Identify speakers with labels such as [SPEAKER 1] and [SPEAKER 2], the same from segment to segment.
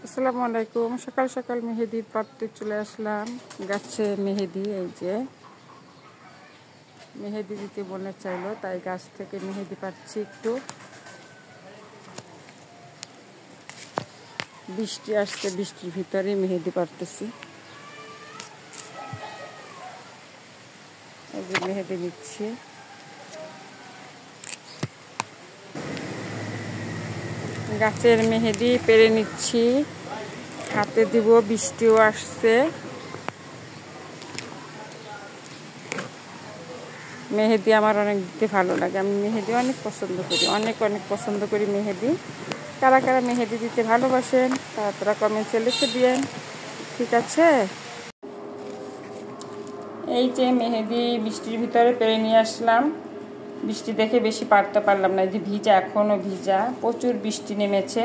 [SPEAKER 1] আসসালামু আলাইকুম। সকাল সকাল মেহেদি পাড়তে চলে আসলাম। গাছে মেহেদি, এই যে মেহেদি দিতে মনে চাইলো, তাই গাছ থেকে মেহেদি পাড়ছি। একটু বৃষ্টি আসছে, বৃষ্টির ভিতরে মেহেদি পাড়তেছি। এই যে মেহেদি নিচ্ছি। গাছের মেহেদি পেরে নিচ্ছি, হাতে দিব। বৃষ্টিও আসছে। মেহেদি আমার অনেক দিতে ভালো লাগে। আমি মেহেদি অনেক পছন্দ করি, অনেক পছন্দ করি মেহেদি। কারা কারা মেহেদি দিতে ভালোবাসেন তারা কমেন্টসে লিখে দিয়েন, ঠিক আছে? এই যে মেহেদি বৃষ্টির ভিতরে পেরে নিয়ে আসলাম। বৃষ্টি দেখে বেশি পারতে পারলাম না, যে ভিজা, এখনও ভিজা, প্রচুর বৃষ্টি নেমেছে।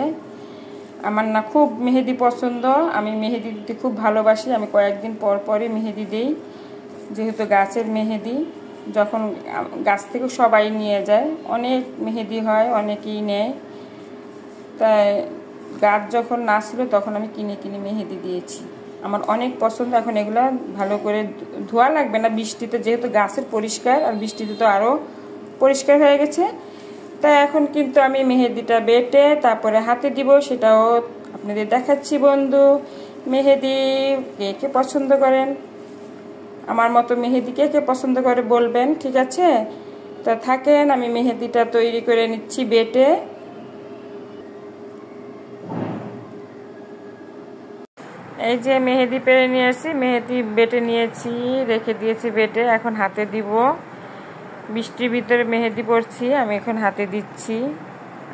[SPEAKER 1] আমার না খুব মেহেদি পছন্দ, আমি মেহেদি দিতে খুব ভালোবাসি। আমি কয়েকদিন পর পরই মেহেদি দিই, যেহেতু গাছের মেহেদি। যখন গাছ থেকে সবাই নিয়ে যায়, অনেক মেহেদি হয়, অনেকেই নেয়। তাই গাছ যখন না ছিল তখন আমি কিনে কিনে মেহেদি দিয়েছি। আমার অনেক পছন্দ। এখন এগুলো ভালো করে ধোয়া লাগবে না বৃষ্টিতে, যেহেতু গাছের পরিষ্কার, আর বৃষ্টিতে তো আরও পরিষ্কার হয়ে গেছে। তাই এখন কিন্তু আমি মেহেদিটা বেটে তারপরে হাতে দিব, সেটাও আপনাদের দেখাচ্ছি। বন্ধু, মেহেদি কে কে পছন্দ করেন, আমার মতো মেহেদি কে কে পছন্দ করে বলবেন, ঠিক আছে? তা থাকেন, আমি মেহেদিটা তৈরি করে নিচ্ছি বেটে। এই যে মেহেদি পেরে নিয়ে আসছি, মেহেদি বেটে নিয়েছি, রেখে দিয়েছি বেটে। এখন হাতে দিব। বৃষ্টির ভিতরে মেহেদি পরছি, আমি এখন হাতে দিচ্ছি।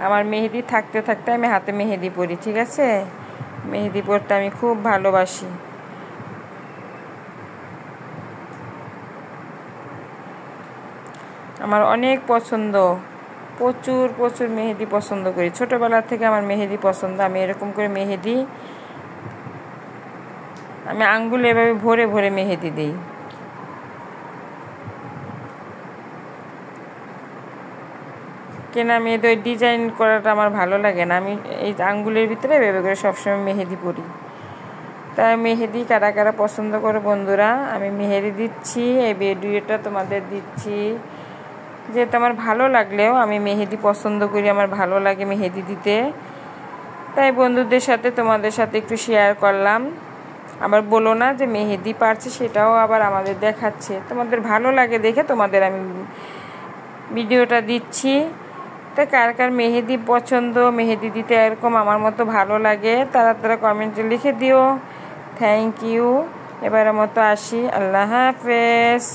[SPEAKER 1] আমার মেহেদি থাকতে থাকতে আমি হাতে মেহেদি পরি, ঠিক আছে? মেহেদি পরতে আমি খুব ভালোবাসি। আমার অনেক পছন্দ, প্রচুর মেহেদি পছন্দ করি। ছোটবেলা থেকে আমার মেহেদি পছন্দ। আমি এরকম করে মেহেদি, আমি আঙ্গুলে এভাবে ভরে ভরে মেহেদি দিই। কেন আমি এদের ডিজাইন করাটা আমার ভালো লাগে না, আমি এই আঙ্গুলের ভিতরে এভাবে করে সবসময় মেহেদি পরি। তাই মেহেদি কারা কারা পছন্দ করে বন্ধুরা, আমি মেহেদি দিচ্ছি, এই ভিডিওটা তোমাদের দিচ্ছি। যেহেতু আমার ভালো লাগলেও আমি মেহেদি পছন্দ করি, আমার ভালো লাগে মেহেদি দিতে, তাই বন্ধুদের সাথে তোমাদের সাথে একটু শেয়ার করলাম। আবার বলো না যে মেহেদি পারছে, সেটাও আবার আমাদের দেখাচ্ছে। তোমাদের ভালো লাগে দেখে তোমাদের আমি ভিডিওটা দিচ্ছি। তো কার কার মেহেদি পছন্দ, মেহেদি দিতে এরকম আমার মতো ভালো লাগে, তারা কমেন্টে লিখে দিও। Thank you. এবারের মতো আসি। আল্লাহ হাফেজ।